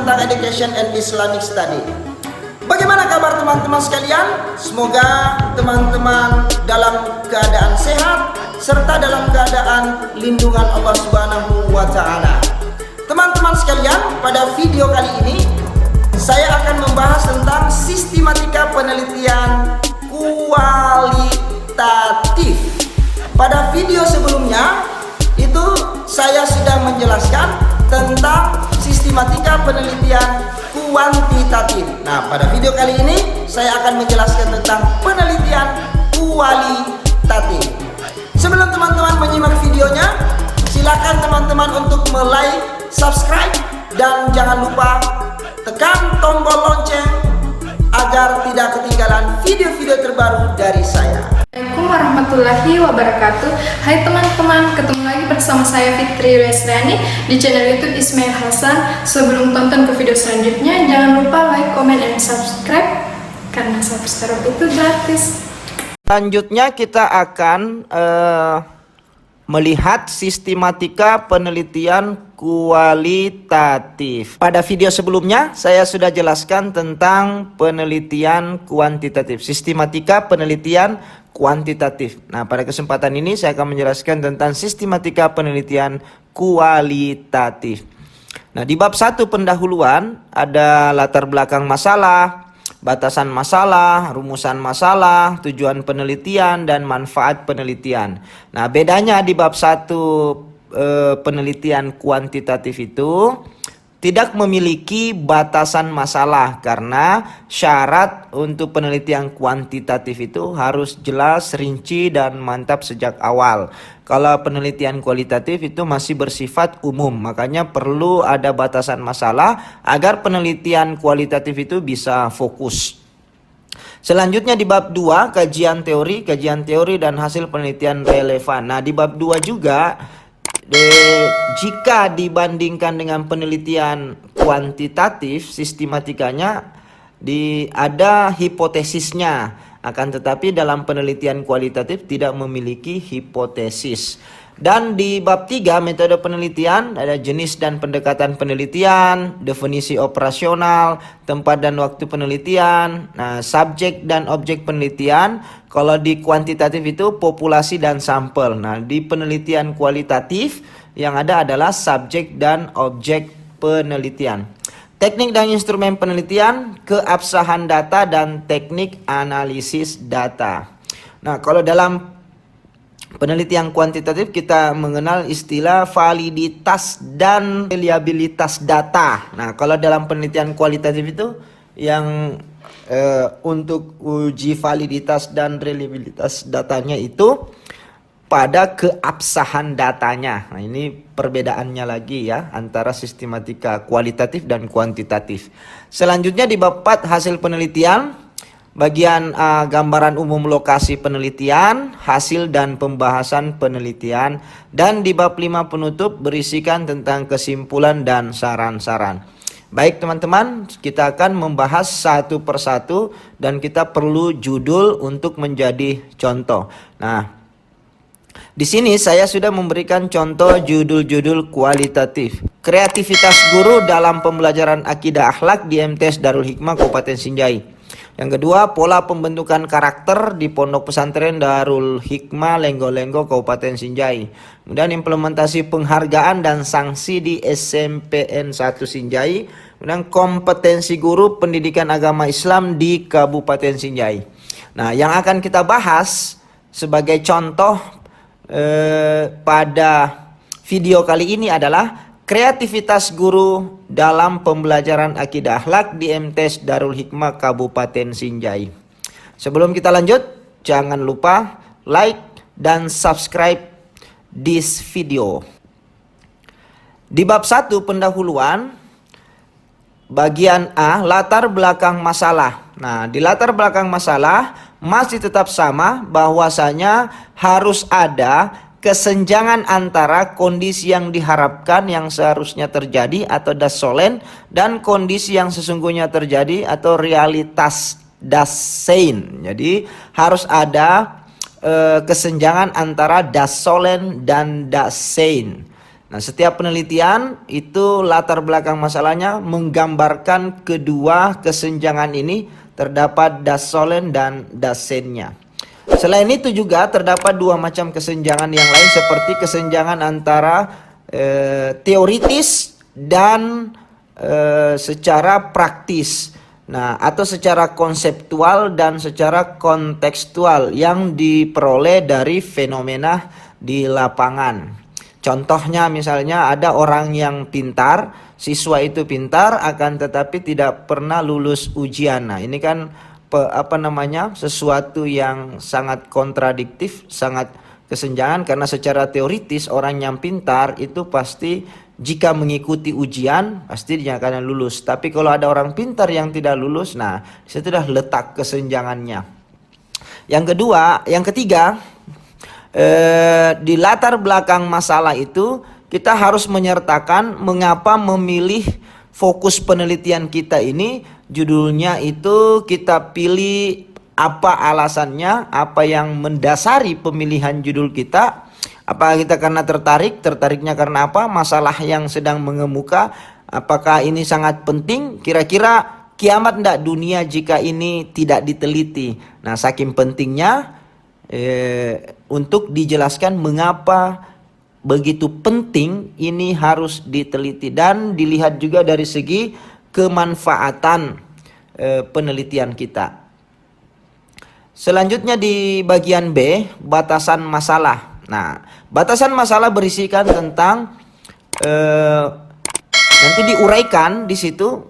tentang Education and Islamic Study. Bagaimana kabar teman-teman sekalian? Semoga teman-teman dalam keadaan sehat serta dalam keadaan lindungan Allah Subhanahu wa Ta'ala. Teman-teman sekalian, pada video kali ini saya akan membahas tentang sistematika penelitian kualitatif. Pada video sebelumnya itu saya sudah menjelaskan tentang sistematika penelitian kuantitatif. Nah, pada video kali ini saya akan menjelaskan tentang penelitian kualitatif. Sebelum teman-teman menyimak videonya, silakan teman-teman untuk like, subscribe, dan jangan lupa tekan tombol lonceng agar tidak ketinggalan video-video terbaru dari saya. Assalamualaikum warahmatullahi wabarakatuh. Hai teman-teman, ketemu lagi bersama saya Fitri Resriani di channel YouTube Ismail Hasan. Sebelum tonton ke video selanjutnya, jangan lupa like, comment, and subscribe karena subscribe itu gratis. Selanjutnya kita akan melihat sistematika penelitian kualitatif. Pada video sebelumnya saya sudah jelaskan tentang penelitian kuantitatif, sistematika penelitian kuantitatif. Nah, pada kesempatan ini saya akan menjelaskan tentang sistematika penelitian kualitatif. Nah, di bab 1 pendahuluan ada latar belakang masalah, batasan masalah, rumusan masalah, tujuan penelitian, dan manfaat penelitian. Nah, bedanya di bab 1 penelitian kuantitatif itu tidak memiliki batasan masalah, karena syarat untuk penelitian kuantitatif itu harus jelas, rinci, dan mantap sejak awal. Kalau penelitian kualitatif itu masih bersifat umum, makanya perlu ada batasan masalah agar penelitian kualitatif itu bisa fokus. Selanjutnya di bab 2 kajian teori dan hasil penelitian relevan. Nah, di bab 2 juga jika dibandingkan dengan penelitian kuantitatif, sistematikanya ada hipotesisnya. Akan tetapi dalam penelitian kualitatif tidak memiliki hipotesis. Dan di bab 3 metode penelitian ada jenis dan pendekatan penelitian, definisi operasional, tempat dan waktu penelitian, nah, subjek dan objek penelitian. Kalau di kuantitatif itu populasi dan sampel. Nah, di penelitian kualitatif yang ada adalah subjek dan objek penelitian. Teknik dan instrumen penelitian, keabsahan data, dan teknik analisis data. Nah, kalau dalam penelitian kuantitatif kita mengenal istilah validitas dan reliabilitas data. Nah, kalau dalam penelitian kualitatif itu yang untuk uji validitas dan reliabilitas datanya itu pada keabsahan datanya. Nah, ini perbedaannya lagi ya antara sistematika kualitatif dan kuantitatif. Selanjutnya di bab 4 hasil penelitian, bagian gambaran umum lokasi penelitian, hasil dan pembahasan penelitian, dan di bab 5 penutup berisikan tentang kesimpulan dan saran-saran. Baik teman-teman, kita akan membahas satu persatu dan kita perlu judul untuk menjadi contoh. Nah, di sini saya sudah memberikan contoh judul-judul kualitatif. Kreativitas guru dalam pembelajaran akidah akhlak di MTS Darul Hikmah Kabupaten Sinjai. Yang kedua, pola pembentukan karakter di Pondok Pesantren Darul Hikmah Lenggo-Lenggo Kabupaten Sinjai. Kemudian implementasi penghargaan dan sanksi di SMPN 1 Sinjai. Kemudian kompetensi guru pendidikan agama Islam di Kabupaten Sinjai. Nah, yang akan kita bahas sebagai contoh pada video kali ini adalah kreativitas guru dalam pembelajaran akidah akhlak di MTS Darul Hikmah Kabupaten Sinjai. Sebelum kita lanjut, jangan lupa like dan subscribe this video. Di bab 1 pendahuluan, bagian A, latar belakang masalah. Nah, di latar belakang masalah masih tetap sama, bahwasanya harus ada kesenjangan antara kondisi yang diharapkan yang seharusnya terjadi atau dasolen dan kondisi yang sesungguhnya terjadi atau realitas dasein. Jadi harus ada kesenjangan antara dasolen dan dasein. Nah, setiap penelitian itu latar belakang masalahnya menggambarkan kedua kesenjangan ini, terdapat Dassollen dan Dassennya. Selain itu juga terdapat dua macam kesenjangan yang lain, seperti kesenjangan antara teoritis dan secara praktis. Nah, atau secara konseptual dan secara kontekstual yang diperoleh dari fenomena di lapangan. Contohnya misalnya ada orang yang pintar, siswa itu pintar akan tetapi tidak pernah lulus ujian. Nah, ini kan sesuatu yang sangat kontradiktif, sangat kesenjangan, karena secara teoritis orang yang pintar itu pasti jika mengikuti ujian pasti dia akan lulus. Tapi kalau ada orang pintar yang tidak lulus, nah disitulah letak kesenjangannya. Yang ketiga, di latar belakang masalah itu kita harus menyertakan mengapa memilih fokus penelitian kita ini. Judulnya itu kita pilih apa alasannya, apa yang mendasari pemilihan judul kita. Apakah kita karena tertariknya karena apa? Masalah yang sedang mengemuka, apakah ini sangat penting? Kira-kira kiamat enggak dunia jika ini tidak diteliti? Nah, saking pentingnya untuk dijelaskan mengapa begitu penting ini harus diteliti dan dilihat juga dari segi kemanfaatan penelitian kita. Selanjutnya di bagian B, batasan masalah. Nah, batasan masalah berisikan tentang nanti diuraikan di situ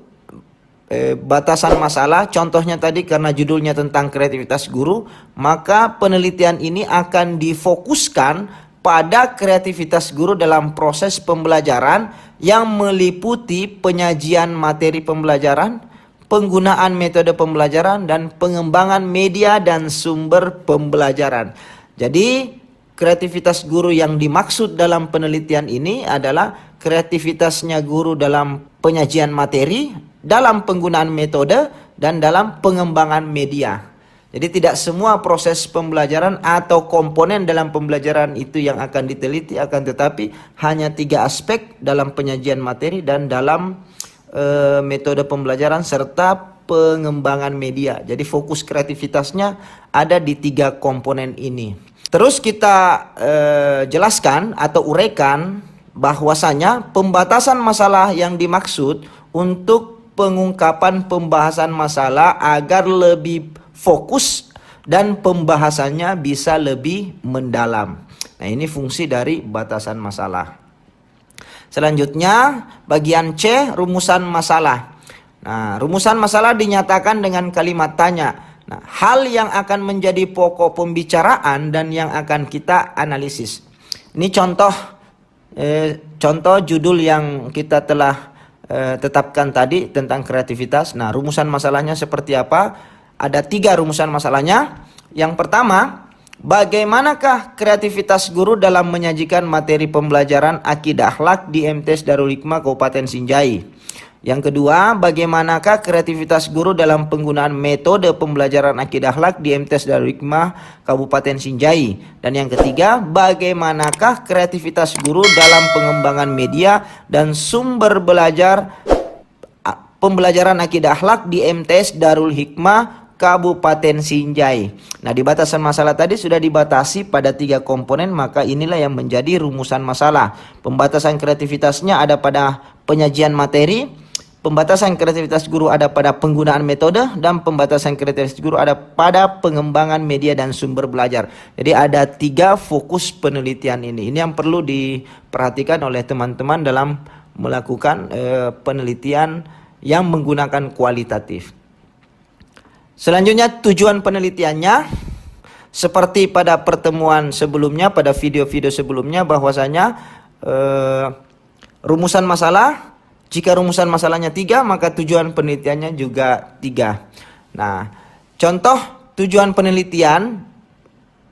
batasan masalah. Contohnya tadi karena judulnya tentang kreativitas guru, maka penelitian ini akan difokuskan pada kreativitas guru dalam proses pembelajaran yang meliputi penyajian materi pembelajaran, penggunaan metode pembelajaran, dan pengembangan media dan sumber pembelajaran. Jadi kreativitas guru yang dimaksud dalam penelitian ini adalah kreativitasnya guru dalam penyajian materi, dalam penggunaan metode, dan dalam pengembangan media. Jadi tidak semua proses pembelajaran atau komponen dalam pembelajaran itu yang akan diteliti, akan tetapi hanya 3 aspek dalam penyajian materi dan dalam metode pembelajaran serta pengembangan media. Jadi fokus kreativitasnya ada di 3 komponen ini. Terus kita jelaskan atau uraikan bahwasanya pembatasan masalah yang dimaksud untuk pengungkapan pembahasan masalah agar lebih fokus dan pembahasannya bisa lebih mendalam. Nah, ini fungsi dari batasan masalah. Selanjutnya bagian C, rumusan masalah. Nah, rumusan masalah dinyatakan dengan kalimat tanya. Nah, hal yang akan menjadi pokok pembicaraan dan yang akan kita analisis. Ini contoh judul yang kita telah tetapkan tadi tentang kreativitas. Nah, rumusan masalahnya seperti apa? Ada 3 rumusan masalahnya. Yang pertama, bagaimanakah kreativitas guru dalam menyajikan materi pembelajaran akidah akhlak di MTs Darul Hikmah Kabupaten Sinjai? Yang kedua, bagaimanakah kreativitas guru dalam penggunaan metode pembelajaran akidah akhlak di MTs Darul Hikmah Kabupaten Sinjai? Dan yang ketiga, bagaimanakah kreativitas guru dalam pengembangan media dan sumber belajar pembelajaran akidah akhlak di MTs Darul Hikmah Kabupaten Sinjai? Nah, di batasan masalah tadi sudah dibatasi pada 3 komponen, maka inilah yang menjadi rumusan masalah. Pembatasan kreativitasnya ada pada penyajian materi, pembatasan kreativitas guru ada pada penggunaan metode, dan pembatasan kreativitas guru ada pada pengembangan media dan sumber belajar. Jadi ada 3 fokus penelitian ini. Ini yang perlu diperhatikan oleh teman-teman dalam melakukan penelitian yang menggunakan kualitatif. Selanjutnya tujuan penelitiannya, seperti pada pertemuan sebelumnya, pada video-video sebelumnya, bahwasanya rumusan masalah, jika rumusan masalahnya 3, maka tujuan penelitiannya juga 3. Nah, contoh tujuan penelitian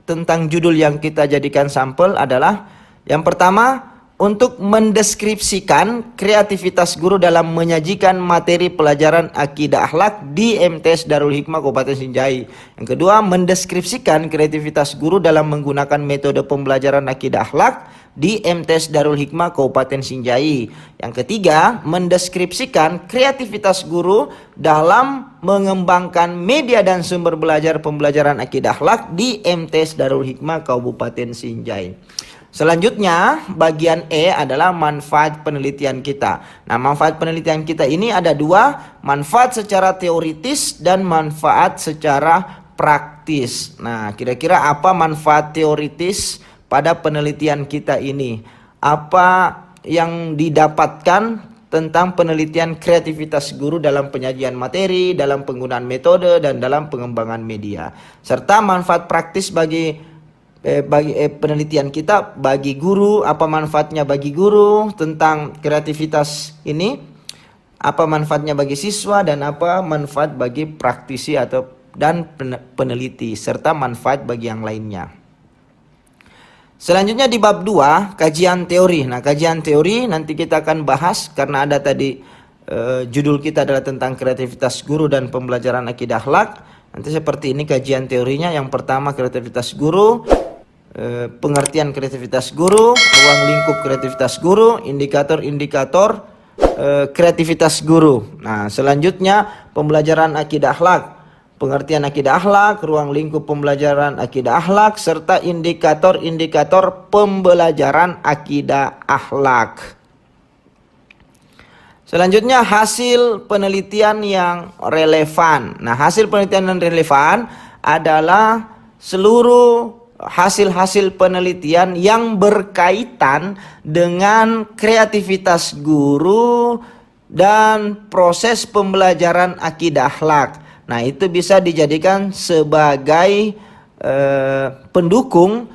tentang judul yang kita jadikan sampel adalah yang pertama, untuk mendeskripsikan kreativitas guru dalam menyajikan materi pelajaran akidah akhlak di MTs Darul Hikmah Kabupaten Sinjai. Yang kedua, mendeskripsikan kreativitas guru dalam menggunakan metode pembelajaran akidah akhlak di MTS Darul Hikmah Kabupaten Sinjai. Yang ketiga, mendeskripsikan kreativitas guru dalam mengembangkan media dan sumber belajar pembelajaran akidah akhlak di MTS Darul Hikmah Kabupaten Sinjai. Selanjutnya, bagian E adalah manfaat penelitian kita. Nah, manfaat penelitian kita ini ada dua, manfaat secara teoritis dan manfaat secara praktis. Nah, kira-kira apa manfaat teoritis pada penelitian kita ini? Apa yang didapatkan tentang penelitian kreativitas guru dalam penyajian materi, dalam penggunaan metode, dan dalam pengembangan media. Serta manfaat praktis bagi penelitian kita bagi guru, apa manfaatnya bagi guru tentang kreativitas ini, apa manfaatnya bagi siswa, dan apa manfaat bagi praktisi dan peneliti, serta manfaat bagi yang lainnya. Selanjutnya di bab 2, kajian teori. Nah, kajian teori nanti kita akan bahas karena ada tadi judul kita adalah tentang kreativitas guru dan pembelajaran akidah akhlak. Nanti seperti ini kajian teorinya. Yang pertama, kreativitas guru, pengertian kreativitas guru, ruang lingkup kreativitas guru, indikator-indikator kreativitas guru. Nah, selanjutnya pembelajaran akidah akhlak, pengertian akidah akhlak, ruang lingkup pembelajaran akidah akhlak, serta indikator-indikator pembelajaran akidah akhlak. Selanjutnya hasil penelitian yang relevan. Nah, hasil penelitian yang relevan adalah seluruh hasil-hasil penelitian yang berkaitan dengan kreativitas guru dan proses pembelajaran akidah akhlak. Nah, itu bisa dijadikan sebagai pendukung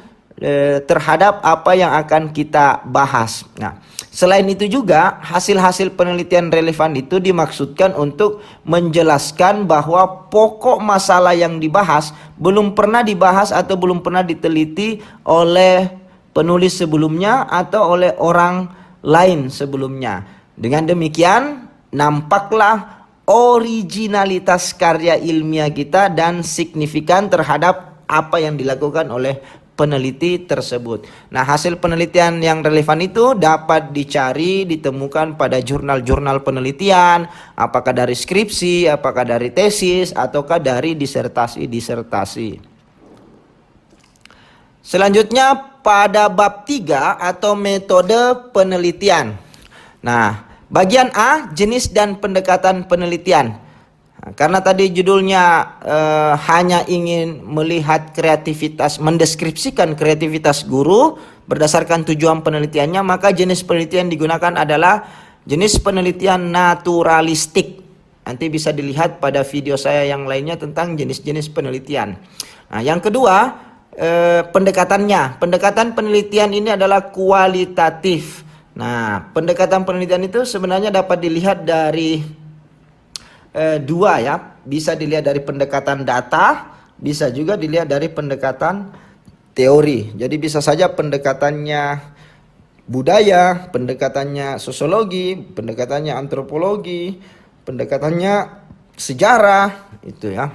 terhadap apa yang akan kita bahas. Nah, selain itu juga hasil-hasil penelitian relevan itu dimaksudkan untuk menjelaskan bahwa pokok masalah yang dibahas belum pernah dibahas atau belum pernah diteliti oleh penulis sebelumnya atau oleh orang lain sebelumnya. Dengan demikian nampaklah originalitas karya ilmiah kita dan signifikan terhadap apa yang dilakukan oleh peneliti tersebut. Nah, hasil penelitian yang relevan itu dapat dicari, ditemukan pada jurnal-jurnal penelitian, apakah dari skripsi, apakah dari tesis, ataukah dari disertasi-disertasi. Selanjutnya pada bab 3 atau metode penelitian. Nah, bagian A, jenis dan pendekatan penelitian. Nah, karena tadi judulnya hanya ingin melihat kreativitas, mendeskripsikan kreativitas guru berdasarkan tujuan penelitiannya, maka jenis penelitian digunakan adalah jenis penelitian naturalistik. Nanti bisa dilihat pada video saya yang lainnya tentang jenis-jenis penelitian. Nah, yang kedua, pendekatannya. Pendekatan penelitian ini adalah kualitatif. Nah, pendekatan penelitian itu sebenarnya dapat dilihat dari dua ya, bisa dilihat dari pendekatan data, bisa juga dilihat dari pendekatan teori. Jadi bisa saja pendekatannya budaya, pendekatannya sosiologi, pendekatannya antropologi, pendekatannya sejarah, itu ya.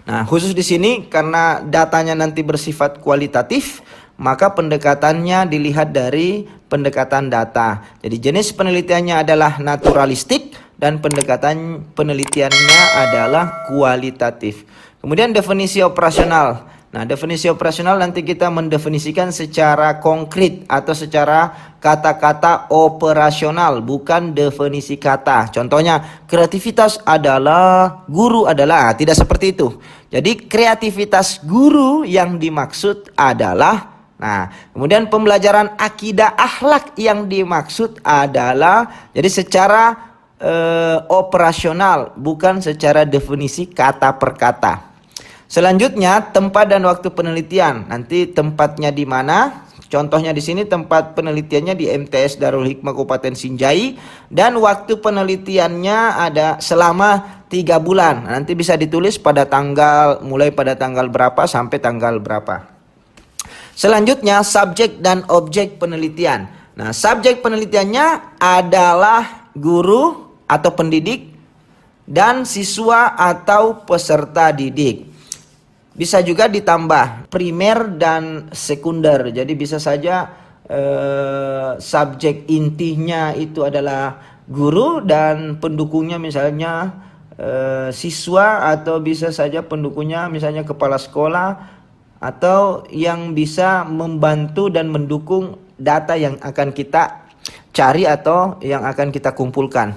Nah, khusus di sini karena datanya nanti bersifat kualitatif, maka pendekatannya dilihat dari pendekatan data. Jadi jenis penelitiannya adalah naturalistik dan pendekatan penelitiannya adalah kualitatif. Kemudian definisi operasional. Nah, definisi operasional nanti kita mendefinisikan secara konkret atau secara kata-kata operasional, bukan definisi kata. Contohnya, kreativitas adalah, guru adalah, tidak seperti itu. Jadi kreativitas guru yang dimaksud adalah, nah, kemudian pembelajaran akidah akhlak yang dimaksud adalah, jadi secara operasional, bukan secara definisi kata per kata. Selanjutnya, tempat dan waktu penelitian. Nanti tempatnya di mana? Contohnya di sini tempat penelitiannya di MTS Darul Hikmah Kabupaten Sinjai, dan waktu penelitiannya ada selama 3 bulan. Nanti bisa ditulis pada tanggal, mulai pada tanggal berapa sampai tanggal berapa. Selanjutnya, subjek dan objek penelitian. Nah, subjek penelitiannya adalah guru atau pendidik dan siswa atau peserta didik. Bisa juga ditambah primer dan sekunder. Jadi bisa saja subjek intinya itu adalah guru dan pendukungnya misalnya siswa, atau bisa saja pendukungnya misalnya kepala sekolah, atau yang bisa membantu dan mendukung data yang akan kita cari atau yang akan kita kumpulkan.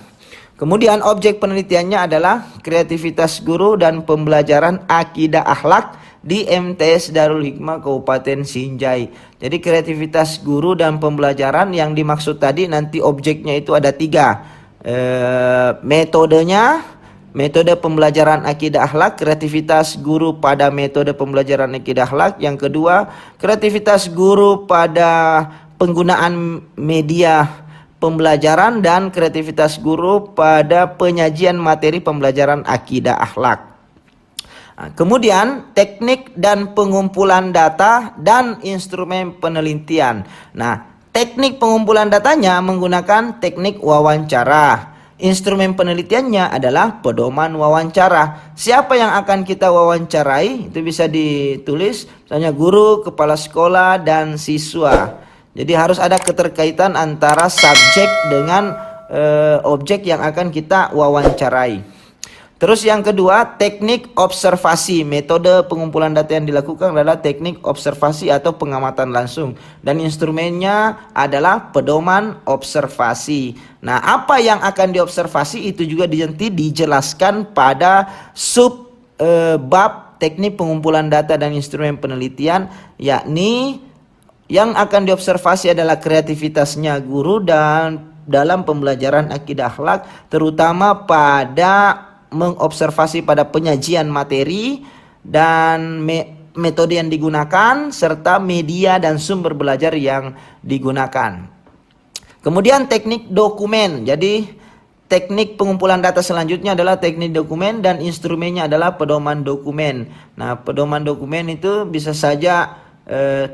Kemudian objek penelitiannya adalah kreativitas guru dan pembelajaran akidah akhlak di MTS Darul Hikmah Kabupaten Sinjai. Jadi kreativitas guru dan pembelajaran yang dimaksud tadi nanti objeknya itu ada 3. Metodenya, metode pembelajaran akidah akhlak, kreativitas guru pada metode pembelajaran akidah akhlak. Yang kedua, kreativitas guru pada penggunaan media pembelajaran dan kreativitas guru pada penyajian materi pembelajaran akidah akhlak. Kemudian teknik dan pengumpulan data dan instrumen penelitian. Nah, teknik pengumpulan datanya menggunakan teknik wawancara. Instrumen penelitiannya adalah pedoman wawancara. Siapa yang akan kita wawancarai? Itu bisa ditulis, misalnya guru, kepala sekolah, dan siswa. Jadi harus ada keterkaitan antara subjek dengan objek yang akan kita wawancarai. Terus yang kedua, teknik observasi. Metode pengumpulan data yang dilakukan adalah teknik observasi atau pengamatan langsung. Dan instrumennya adalah pedoman observasi. Nah, apa yang akan diobservasi itu juga nanti dijelaskan pada bab teknik pengumpulan data dan instrumen penelitian, yakni yang akan diobservasi adalah kreativitasnya guru dan dalam pembelajaran akidah akhlak, terutama pada mengobservasi pada penyajian materi dan metode yang digunakan serta media dan sumber belajar yang digunakan. Kemudian teknik dokumen. Jadi teknik pengumpulan data selanjutnya adalah teknik dokumen dan instrumennya adalah pedoman dokumen. Nah, pedoman dokumen itu bisa saja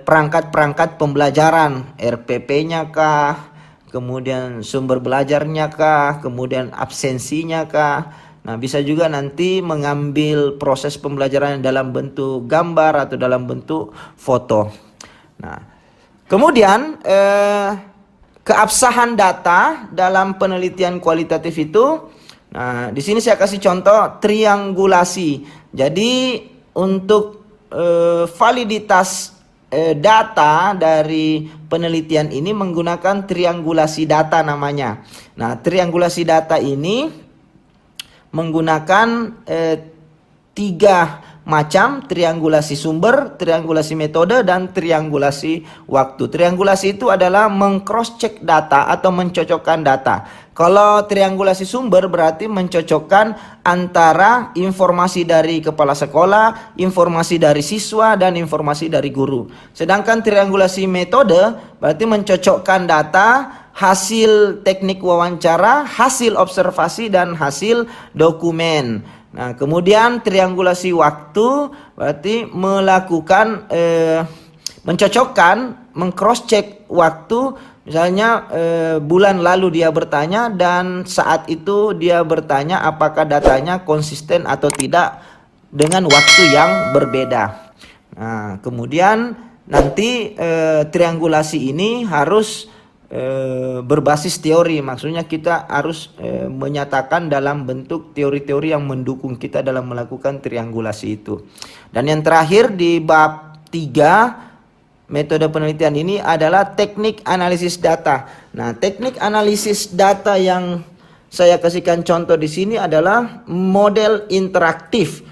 perangkat-perangkat pembelajaran, RPP-nya kah, kemudian sumber belajarnya kah, kemudian absensinya kah. Nah, bisa juga nanti mengambil proses pembelajaran dalam bentuk gambar atau dalam bentuk foto. Nah, kemudian keabsahan data dalam penelitian kualitatif itu, nah di sini saya kasih contoh triangulasi. Jadi untuk validitas data dari penelitian ini menggunakan triangulasi data namanya. Nah, triangulasi data ini menggunakan 3 macam: triangulasi sumber, triangulasi metode, dan triangulasi waktu. Triangulasi itu adalah meng-cross check data atau mencocokkan data. Kalau triangulasi sumber berarti mencocokkan antara informasi dari kepala sekolah, informasi dari siswa, dan informasi dari guru. Sedangkan triangulasi metode berarti mencocokkan data, hasil teknik wawancara, hasil observasi, dan hasil dokumen. Nah, kemudian triangulasi waktu berarti melakukan mencocokkan, meng-cross check waktu. Misalnya bulan lalu dia bertanya dan saat itu dia bertanya apakah datanya konsisten atau tidak dengan waktu yang berbeda. Nah, kemudian nanti triangulasi ini harus berbasis teori. Maksudnya kita harus menyatakan dalam bentuk teori-teori yang mendukung kita dalam melakukan triangulasi itu. Dan yang terakhir di bab 3 metode penelitian ini adalah teknik analisis data. Nah, teknik analisis data yang saya kasihkan contoh di sini adalah model interaktif.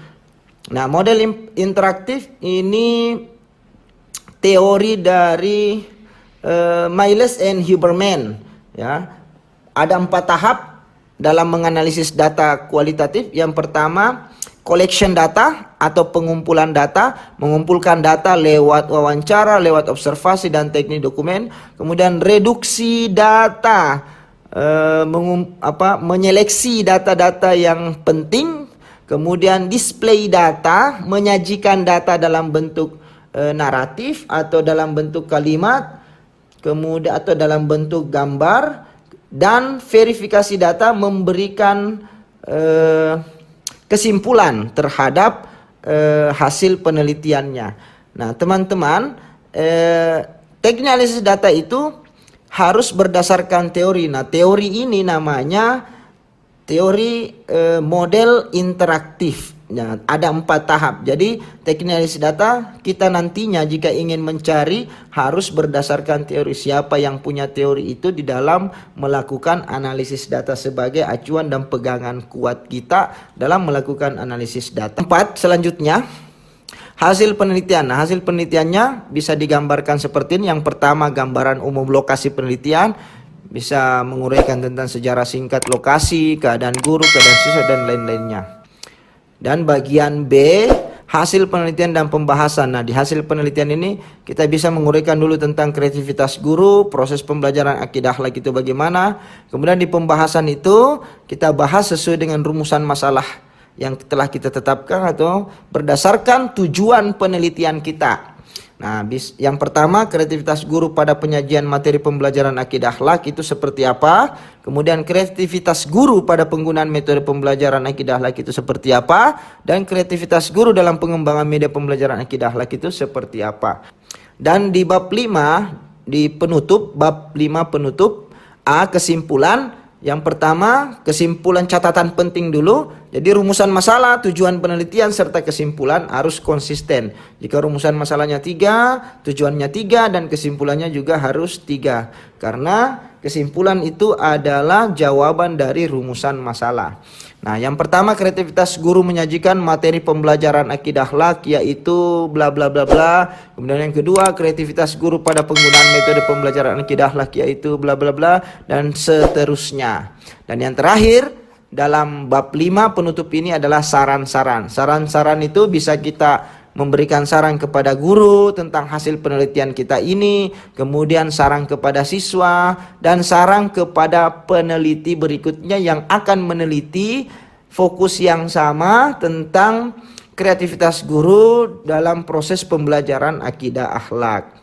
Nah, model interaktif ini teori dari Miles and Huberman. Ya, ada 4 tahap dalam menganalisis data kualitatif. Yang pertama, collection data atau pengumpulan data, mengumpulkan data lewat wawancara, lewat observasi dan teknik dokumen. Kemudian reduksi data, menyeleksi data-data yang penting. Kemudian display data, menyajikan data dalam bentuk naratif atau dalam bentuk kalimat, kemudian atau dalam bentuk gambar. Dan verifikasi data, memberikan kesimpulan terhadap hasil penelitiannya. Nah, teman-teman, teknik analisis data itu harus berdasarkan teori. Nah, teori ini namanya teori model interaktif. Nah, ada 4 tahap. Jadi teknik analisis data kita nantinya jika ingin mencari harus berdasarkan teori. Siapa yang punya teori itu di dalam melakukan analisis data sebagai acuan dan pegangan kuat kita dalam melakukan analisis data. 4, selanjutnya hasil penelitian. Nah, hasil penelitiannya bisa digambarkan seperti ini. Yang pertama, gambaran umum lokasi penelitian, bisa menguraikan tentang sejarah singkat lokasi, keadaan guru, keadaan siswa, dan lain-lainnya. Dan bagian B, hasil penelitian dan pembahasan. Nah, di hasil penelitian ini kita bisa menguraikan dulu tentang kreativitas guru, proses pembelajaran akidah akhlak itu bagaimana. Kemudian di pembahasan itu kita bahas sesuai dengan rumusan masalah yang telah kita tetapkan atau berdasarkan tujuan penelitian kita. Nah, yang pertama, kreativitas guru pada penyajian materi pembelajaran akidah akhlak itu seperti apa? Kemudian kreativitas guru pada penggunaan metode pembelajaran akidah akhlak itu seperti apa? Dan kreativitas guru dalam pengembangan media pembelajaran akidah akhlak itu seperti apa? Dan di bab 5, di penutup, bab 5 penutup, A, kesimpulan. Yang pertama, kesimpulan catatan penting dulu. Jadi rumusan masalah, tujuan penelitian, serta kesimpulan harus konsisten. Jika rumusan masalahnya 3, tujuannya 3, dan kesimpulannya juga harus 3. Karena kesimpulan itu adalah jawaban dari rumusan masalah. Nah, yang pertama, kreativitas guru menyajikan materi pembelajaran akidah akhlak yaitu bla bla bla bla. Kemudian yang kedua, kreativitas guru pada penggunaan metode pembelajaran akidah akhlak yaitu bla bla bla, dan seterusnya. Dan yang terakhir, dalam bab 5 penutup ini adalah saran-saran. Saran-saran itu bisa kita memberikan saran kepada guru tentang hasil penelitian kita ini, kemudian saran kepada siswa, dan saran kepada peneliti berikutnya yang akan meneliti fokus yang sama tentang kreativitas guru dalam proses pembelajaran akidah akhlak.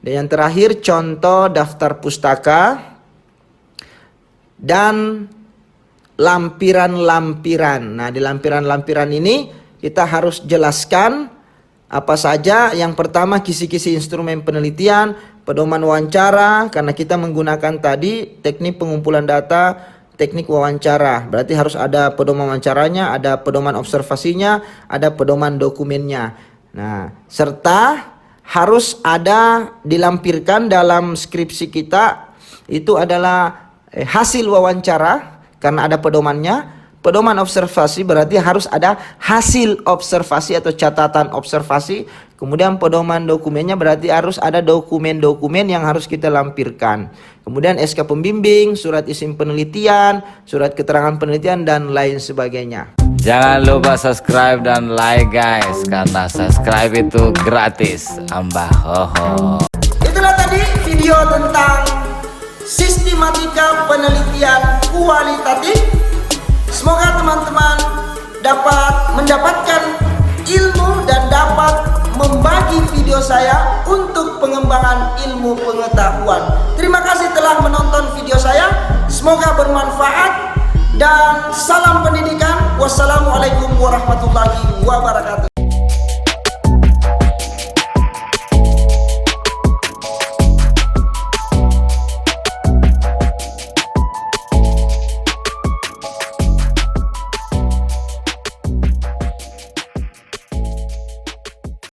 Dan yang terakhir, contoh daftar pustaka dan lampiran-lampiran. Nah, di lampiran-lampiran ini kita harus jelaskan apa saja. Yang pertama, kisi-kisi instrumen penelitian, pedoman wawancara, karena kita menggunakan tadi teknik pengumpulan data, teknik wawancara. Berarti harus ada pedoman wawancaranya, ada pedoman observasinya, ada pedoman dokumennya. Nah, serta harus ada dilampirkan dalam skripsi kita, itu adalah hasil wawancara, karena ada pedomannya. Pedoman observasi berarti harus ada hasil observasi atau catatan observasi. Kemudian pedoman dokumennya berarti harus ada dokumen-dokumen yang harus kita lampirkan. Kemudian SK pembimbing, surat izin penelitian, surat keterangan penelitian, dan lain sebagainya. Jangan lupa subscribe dan like guys, karena subscribe itu gratis. Ambah hoho. Itulah tadi video tentang sistematika penelitian kualitatif. Semoga teman-teman dapat mendapatkan ilmu dan dapat membagi video saya untuk pengembangan ilmu pengetahuan. Terima kasih telah menonton video saya. Semoga bermanfaat dan salam pendidikan. Wassalamualaikum warahmatullahi wabarakatuh.